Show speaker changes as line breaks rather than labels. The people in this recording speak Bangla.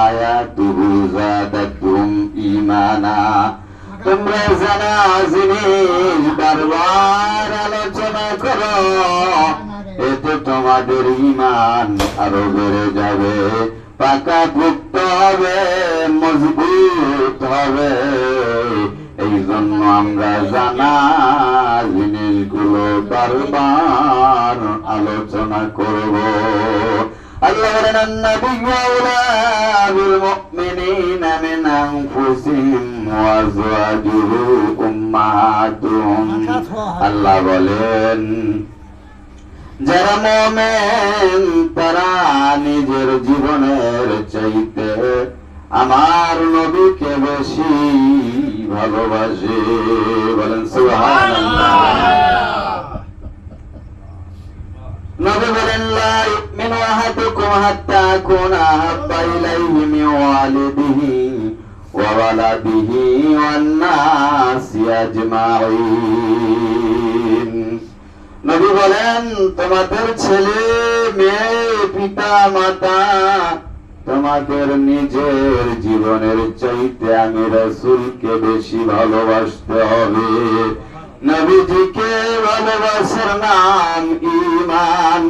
আয়াতুহু যাদাতুহুম ঈমানা। তোমরা জানা জিনিস বারবার আলোচনা করো, এতে তোমাদের ঈমান আরো বেড়ে যাবে, পাকাপোক্ত হবে, মজবুত হবে। এই জন্য আমরা জানা জিনিসগুলো বারবার আলোচনা করব। আল্লাহ বলেন, আন-নাবিয়্যু আওলা বিল মুমিনিনা মিন আনফুসিহিম ওয়া আযওয়াজুহু উম্মাহাতুহুম। আল্লাহ বলেন, যারা মুমিন তারা নিজের জীবনের চাইতে আমার নবীকে বেশি ভালোবাসে। বলেন সুবহানাল্লাহ। নবী বলেন, লা ইউমিনু আহাদুকুম হাত্তা আকুনা আহাব্বা ইলাইহি মিন ওয়ালিদিহি ওয়া ওয়ালাদিহি ওয়ান নাসি আজমাইন। নবী বলেন, তোমাদের ছেলে মেয়ে পিতা মাতা তোমাদের নিজের জীবনের চাইতে আমি রাসূলকে বেশি ভালোবাসতে হবে। নবীজিকে ভালোবাসার নাম ঈমান।